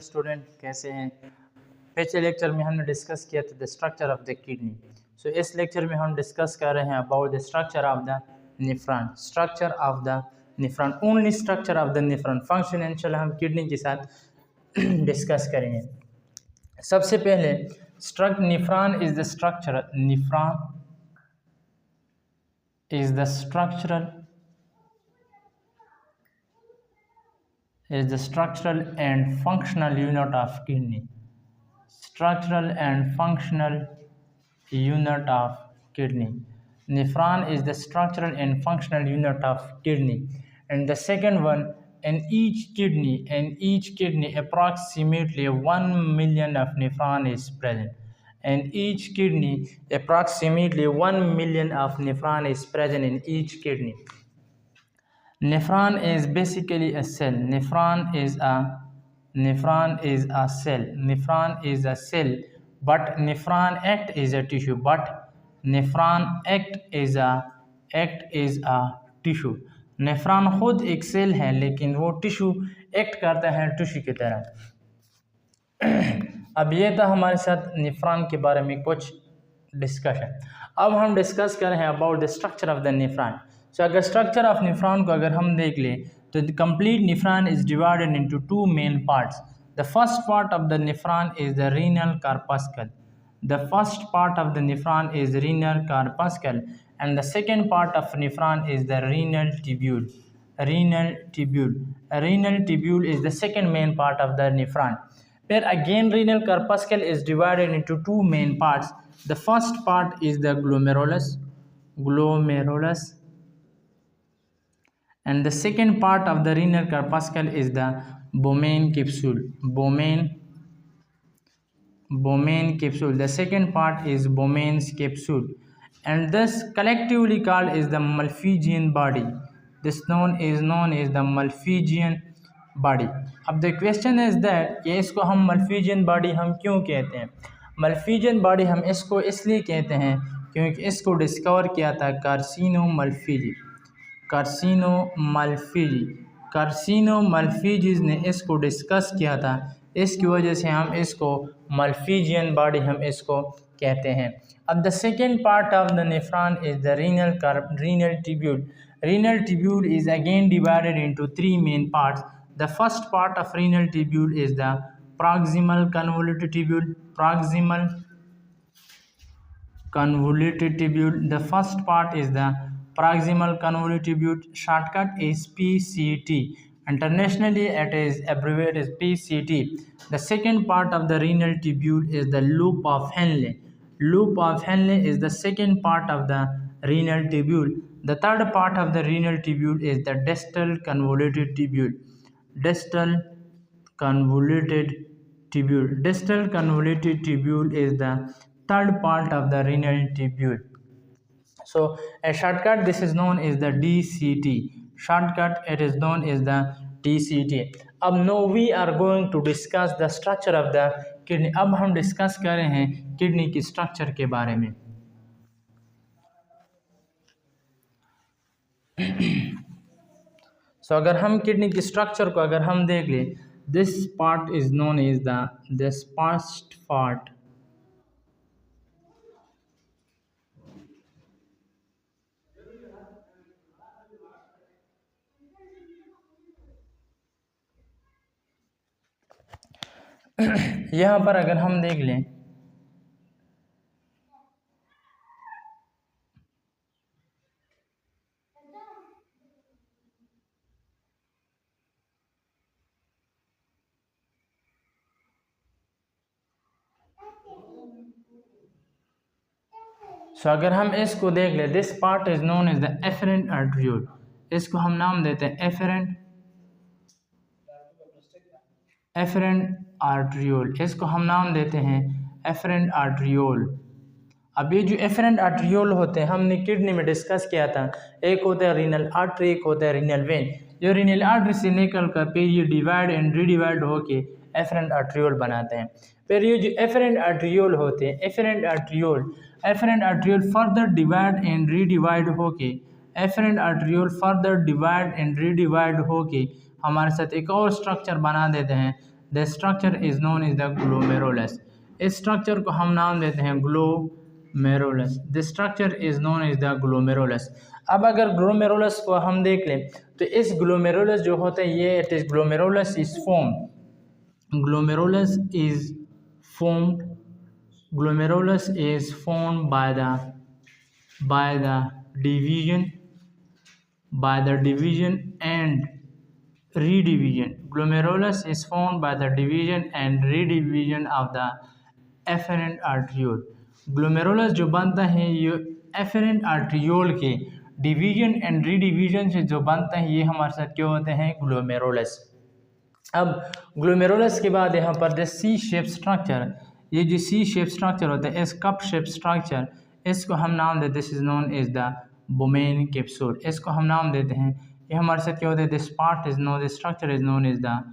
Student कैसे हैं। पिछले लेक्चर में हमने डिस्कस किया था the structure of the kidney. So इस लेक्चर में हम डिस्कस कर रहे हैं about the structure of the nephron. Structure of the nephron, only structure of the nephron. Function इंशाल्लाह हम किडनी के साथ डिस्कस करेंगे। सबसे पहले nephron is the structure, nephron is the structural and functional unit of kidney. Structural and functional unit of kidney. Nephron is the structural and functional unit of kidney. And the second one, in each kidney approximately 1 million of nephron is present. In each kidney approximately 1 million of nephron is present in each kidney. Nephron is basically a cell. Nephron is a cell. Nephron is a cell, but nephron act is a tissue. But nephron act is a tissue. Nephron खुद एक cell है लेकिन वो tissue act करता है tissue की तरह। अब ये था हमारे साथ नेफ्रॉन के बारे में कुछ डिस्कशन। अब हम डिस्कस कर रहे हैं about the structure of the nephron. So अगर स्ट्रक्चर ऑफ नेफ्रॉन को अगर हम देख लें तो the complete nephron is divided into two main parts. The first part of the nephron is the renal corpuscle. The first part of the nephron is renal corpuscle and the second part of nephron is the renal tubule. Renal tubule is the second main part of the nephron. Where again renal corpuscle is divided into two main parts. The first part is the glomerulus, and the second part of the renal corpuscle is the Bowman capsule. Bowman capsule. The second part is Bowman's capsule, and thus collectively called is the Malpighian body. This is known as the Malpighian body. अब the question is that ये इसको हम Malpighian body हम क्यों कहते हैं? Malpighian body हम इसको इसलिए कहते हैं क्योंकि इसको डिस्कवर किया था कार्सिनो मल्फिजी ने इसको डिस्कस किया था। इसकी वजह से हम इसको मल्फिजियन बॉडी हम इसको कहते हैं। अब the second part of the nephron is the renal tubule. Renal tubule is again divided into three main parts. The first part of renal tubule is the proximal convoluted tubule. The first part is the proximal convoluted tubule. Shortcut is PCT. Internationally, it is abbreviated as PCT. The second part of the renal tubule is the loop of Henle. Loop of Henle is the second part of the renal tubule. The third part of the renal tubule is the distal convoluted tubule. Distal convoluted tubule is the third part of the renal tubule. So a shortcut, this is known as the DCT. Shortcut, it is known as the DCT. अब now we are going to discuss the structure of the kidney. अब हम discuss कर रहे हैं kidney की structure के बारे में। So अगर हम किडनी की स्ट्रक्चर को अगर हम देख लें, this part is known as this first part यहाँ पर अगर हम देख लें सो अगर हम इसको देख लें, this part is known as the efferent arteriole. इसको हम नाम देते हैं एफरेंट आर्ट्रियोल। इसको हम नाम देते हैं एफरेंट आर्ट्रियोल। अब ये जो एफरेंट आर्ट्रियोल होते हैं हमने किडनी में डिस्कस किया था, एक होता है रीनल आर्टरी, एक होता है रीनल वेन। जो रीनल आर्टरी से निकल कर फिर ये डिवाइड एंड रीडिवाइड होके एफरेंट आर्ट्रियोल बनाते हैं। फिर ये जो एफरेंट आर्ट्रियोल होते हैं, efferent arteriole further divide and redivide होके हमारे साथ एक और स्ट्रक्चर बना देते हैं the structure is known is the glomerulus. इस स्ट्रक्चर को हम नाम देते हैं glomerulus. The structure is known is the glomerulus. अब अगर ग्लोमेरुलस को हम देख लें तो इस ग्लोमेरुलस जो होता है ये it is glomerulus is form glomerulus is formed glomerulus is formed by the division and redivision. Glomerulus is formed by the division and redivision of the afferent arteriole. Glomerulus जो बनता है ये afferent arteriole के division and redivision से जो बनता है ये हमारे साथ क्या होते हैं ग्लोमेरुलस। अब ग्लोमेरुलस के बाद यहाँ पर द सी शेप स्ट्रक्चर, ये जो सी शेप स्ट्रक्चर होता है इस कप शेप स्ट्रक्चर इसको हम नाम देते हैं this is known is the Bowman capsule. इसको हम नाम देते हैं ये हमारे साथ क्या होता है this part is known the structure is known is the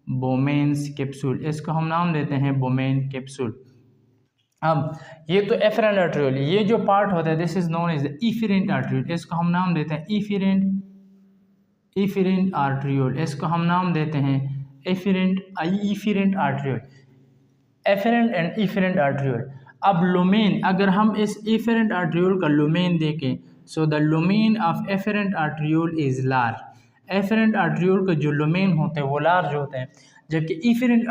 Bowman's capsule. इसको हम नाम देते हैं बोमेन कैप्सूल। अब ये तो एफरेंट आर्ट्रियोल, ये जो पार्ट होता है this is known is the efferent arteriole. इसको हम नाम देते हैं इफेरेंट आर्ट्रियोल। इसको हम नाम देते हैं efferent arteriole, efferent and efferent arteriole. अब लुमेन, अगर हम इस इफेरेंट आर्ट्रियोल का लुमेन देखें so the lumen of efferent arteriole is large. Efferent arteriole का जो लुमेन होते हैं वो लार्ज होते हैं, जबकि इफेरेंट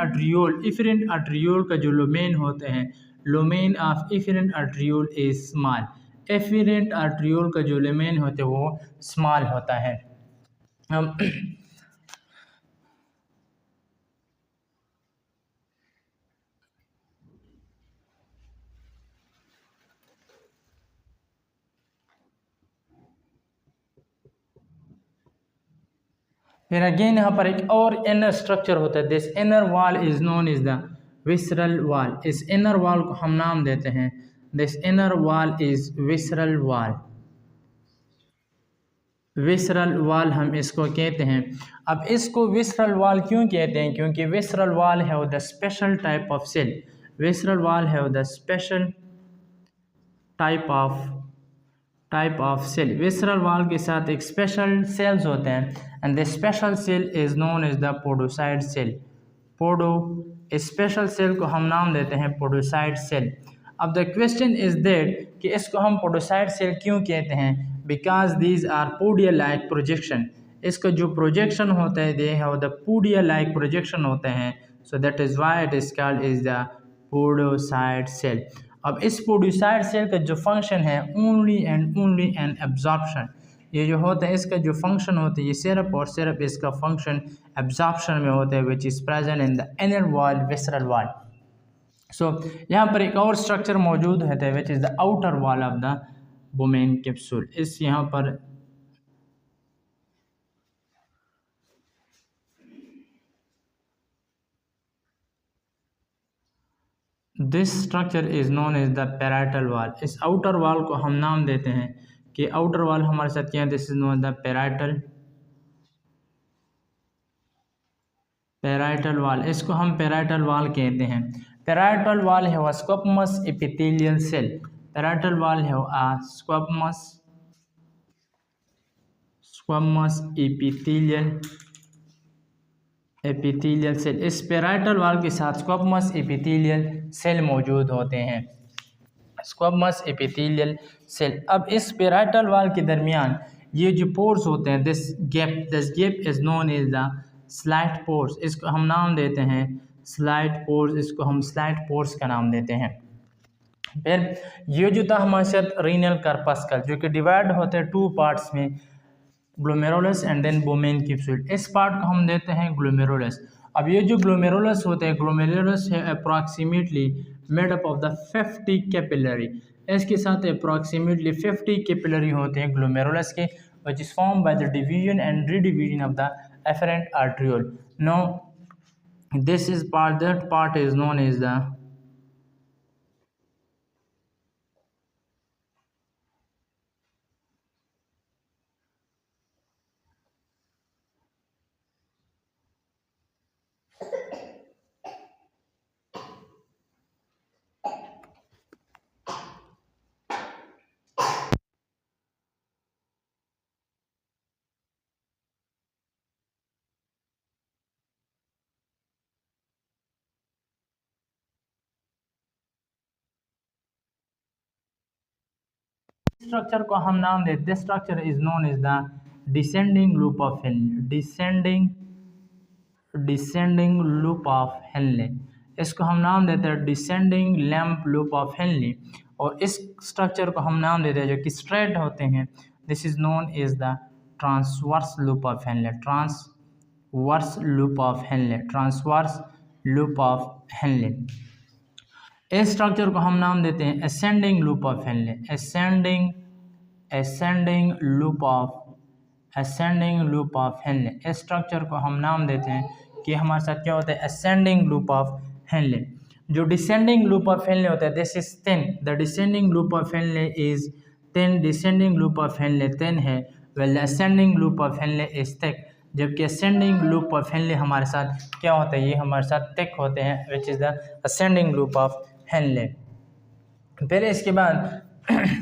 आर्ट्रियोल का जो लुमेन होते हैं lumen of efferent arteriole is small. Efferent arteriole का जो लुमेन होते हैं वो स्मॉल होता है। फिर अगेन यहाँ पर एक और इनर स्ट्रक्चर होता है this inner wall is known is the visceral wall. इस इनर वॉल को हम नाम देते हैं this inner wall is visceral wall. Visceral wall हम इसको कहते हैं। अब इसको विसरल वॉल क्यों कहते हैं, क्योंकि विसरल वॉल है the special type of cell. Visceral wall है the special type of cell. Visceral wall के साथ एक स्पेशल सेल्स होते हैं and the special cell is known is the podocyte cell. Special cell को हम नाम देते हैं पोडोसाइट सेल। अब द क्वेश्चन इज दैट कि इसको हम पोडोसाइट सेल क्यों कहते हैं, because these are podia like projection. इसका जो प्रोजेक्शन होता है they have the podia like projection होते हैं, so that is why it is called is the podocyte cell. अब इस पोडोसाइट सेल का जो फंक्शन है ओनली एंड एब्जॉर्प्शन, ये जो होता है इसका जो फंक्शन होता है ये सिर्फ इसका फंक्शन एब्जॉर्प्शन में होता है which is present in the inner wall visceral wall. So यहाँ पर एक और स्ट्रक्चर मौजूद है which is the outer wall of the Bowman capsule. इस यहाँ पर this structure is known as the parietal wall. इस आउटर वॉल को हम नाम देते हैं कि आउटर वॉल हमारे साथ क्या है this is known the parietal wall. इसको हम पैराइटल वॉल कहते हैं। पैराइटल वॉल है वो squamous epithelial cell. Parietal wall है स्क्वैमस एपिथेलियल सेल। इस पैराइटल वॉल के साथ स्क्वैमस एपिथेलियल सेल मौजूद होते हैं, स्क्वैमस एपिथेलियल सेल। अब इस पैराइटल वॉल के दरमियान ये जो पोर्स होते हैं this gap is known as the slight pores. इसको हम नाम देते हैं स्लाइट पोर्स, इसको हम स्लाइट पोर्स का नाम देते हैं। फिर ये जो था हमारे साथ रीनल कार्पस्कल जो कि डिवाइड होते हैं टू पार्ट्स में, glomerulus and then Bowman capsule. इस पार्ट को हम देते हैं ग्लोमेरुलस। अब ये जो ग्लोमेरुलस होते हैं ग्लोमेरुलस है approximately made up of the 50 capillary. इसके साथ अप्रॉक्सीमेटली 50 कैपिलरी होते हैं ग्लोमेरुलस के which is formed by the division and redivision of the afferent arteriole. Now that part is known as the structure को हम नाम देते, this structure is known as the descending loop of Henle, descending loop of Henle, इसको हम नाम देते हैं descending lamp loop of Henle. और इस स्ट्रक्चर को हम नाम देते हैं जो कि स्ट्रेट होते हैं, this is known as the transverse loop of Henle, transverse loop of Henle, transverse loop of Henle. इस स्ट्रक्चर को हम नाम देते हैं ascending loop of Henle, ascending loop of Henle. इस स्ट्रक्चर को हम नाम देते हैं कि हमारे साथ क्या होता है असेंडिंग लूप ऑफ हेनले। जो डिसेंडिंग लूप ऑफ हेनले होता है this is thin, the descending loop of Henle is thin, descending loop of Henle thin है, well ascending loop of Henle is thick, जबकि असेंडिंग लूप ऑफ हेनले हमारे साथ क्या होता है, ये हमारे साथ थिक होते हैं, विच is the ascending loop of Henley. फिर इसके बाद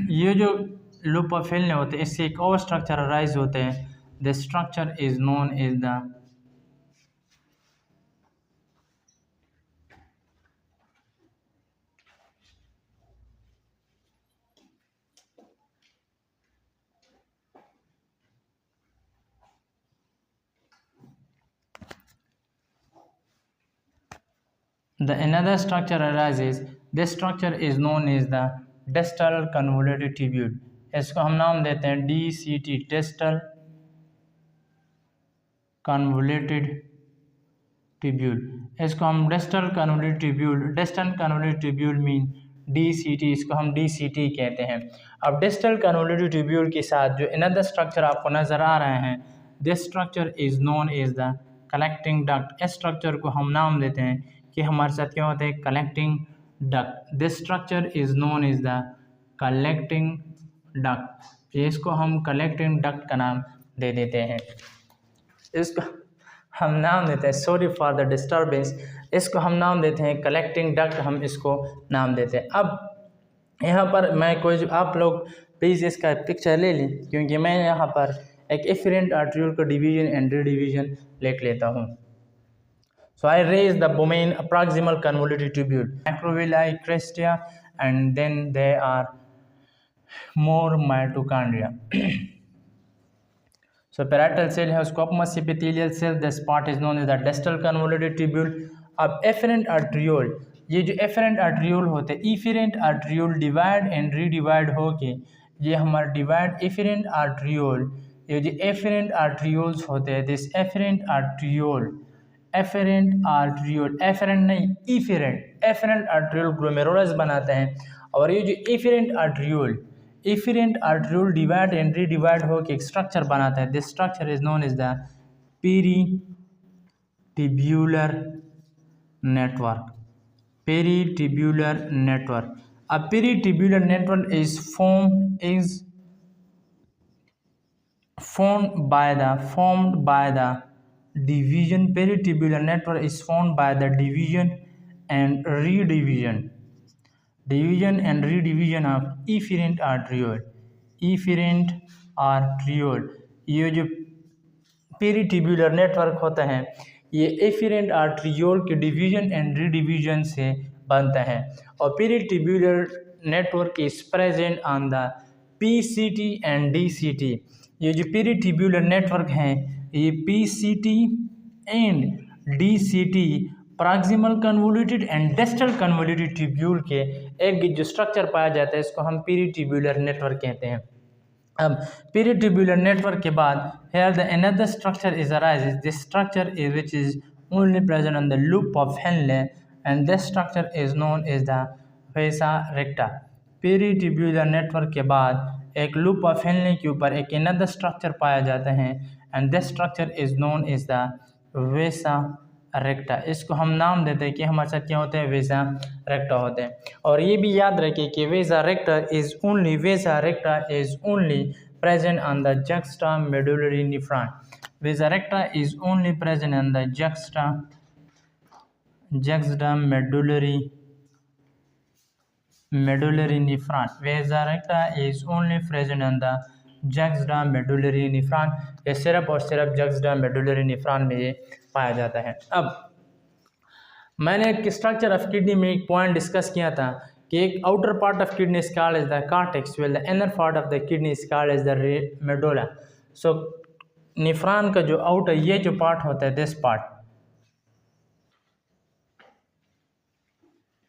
ये जो लूप ऑफ हेनले होते हैं इससे एक और स्ट्रक्चर अराइज होते हैं, the structure is known as the another structure arises, this structure is known as the distal convoluted tubule, इसको हम नाम देते हैं DCT, distal convoluted tubule, इसको हम distal convoluted tubule, distal convoluted tubule mean DCT, इसको हम DCT कहते हैं। अब distal convoluted tubule के साथ जो another structure आपको नज़र आ रहे हैं, this structure is known as the collecting duct, इस structure को हम नाम देते हैं कि हमारे साथ क्या होता है collecting duct, this structure is known as the collecting duct, इसको हम कलेक्टिंग डक्ट का नाम दे देते हैं, इसको हम नाम देते हैं, सॉरी फॉर द डिस्टर्बेंस, इसको हम नाम देते हैं कलेक्टिंग डक्ट, हम इसको नाम देते हैं। अब यहाँ पर मैं कोई आप लोग प्लीज़ इसका पिक्चर ले लें, क्योंकि मैं यहाँ पर एक एफरेंट आर्ट्रियोल का डिवीजन एंड डिवीजन लिख लेता हूँ। So I raise the Bowman proximal convoluted tubule, macrovilli, cresta, and then there are more mitochondria. So parietal cell has squamous epithelial cell. This part is known as the distal convoluted tubule. अब efferent arteriole, ये जो efferent arteriole होते हैं, efferent arteriole divide and redivide होके ये हमारा divide efferent arteriole, ये जो efferent arterioles होते हैं, this efferent arteriole, efferent arteriole, efferent नहीं इफेरेंट, एफेरेंट आर्ट्रियोल ग्लोमेरुलस बनाते हैं। और ये जो efferent arteriole divide and redivide होकर एक स्ट्रक्चर बनाता है, this structure is known as the peritubular network, peritubular network. A peritubular network is formed by the division, peritibular network is formed by the division and redivision of efferent arteriole, ये जो peritubular network होता है ये efferent arteriole के division and redivision से बनता है। और peritubular network is present on the PCT and DCT, ये जो पेरिटिब्यूलर नेटवर्क हैं ये PCT and DCT proximal convoluted and distal convoluted tubule के एक जो स्ट्रक्चर पाया जाता है इसको हम पेरिटिब्यूलर नेटवर्क कहते हैं। अब पेरिटिब्यूलर नेटवर्क के बाद here the another structure is arises, this structure is which is only present on the loop of Henle and this structure is known as the vasa recta। Peritubular network के बाद एक loop of Henley के ऊपर एक another structure पाया जाता है and this structure is known as the vasa recta, इसको हम नाम देते हैं कि हमारे साथ क्या होते हैं वेसा रेक्टा होते हैं। और ये भी याद रखिए कि vasa recta is only present on the juxtamedullary nephron, vasa recta is only present on the juxtamedullary nephron, vasa recta is only present on the juxtamedullary nephron, ये सिर्फ और सिर्फ juxtamedullary nephron में ये पाया जाता है। अब मैंने स्ट्रक्चर ऑफ किडनी में एक पॉइंट डिस्कस किया था कि एक outer part of kidney is called as the cortex while the inner part of the kidney is called as the medulla. So nephron का जो आउटर ये जो पार्ट होता है, दिस पार्ट,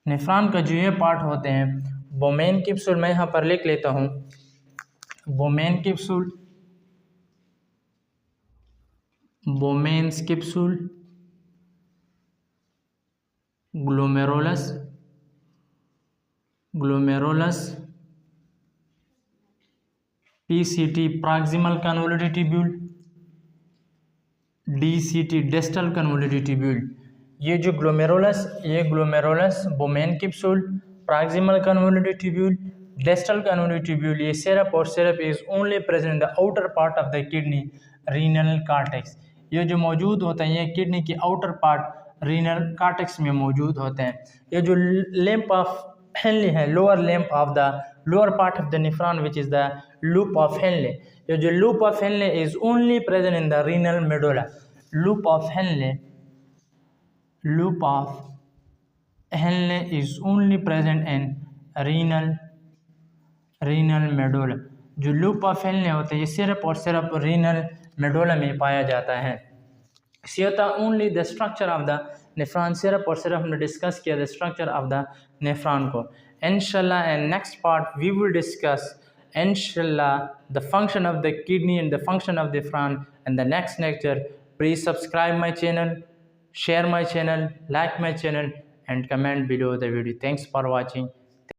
नेफ्रॉन का जो ये पार्ट होते हैं, बोमेन कैप्सूल, मैं यहाँ पर लिख लेता हूँ, Bowman capsule, Bowman's capsule, glomerulus, glomerulus, PCT proximal convoluted tubule, DCT distal convoluted tubule. ये जो ग्लोमेरुलस, ये glomerulus, Bowman capsule, proximal convoluted tubule, distal convoluted tubule, ये सिरप और syrup is only present in the outer part of the kidney renal cortex. ये जो मौजूद होते हैं, ये किडनी की आउटर पार्ट रीनल कॉर्टेक्स में मौजूद होते हैं। ये जो लैंप ऑफ हेनले है, lower lamp of the lower part of the nephron which is the loop of Henley. ये जो loop of Henle is only present in the renal medulla. Loop of Henley, loop of Henle is only present in renal medulla। जो loop of Henle होता है, ये सिर्फ और सिर्फ renal medulla में पाया जाता है। सियता only the structure of the nephron, सिर्फ और सिर्फ हमने डिस्कस किया the structure of the nephron को। इंशाल्लाह in next part we will discuss inshallah the function of the kidney and the function of the nephron in the next lecture. Please subscribe my channel, share my channel, like my channel and comment below the video. Thanks for watching.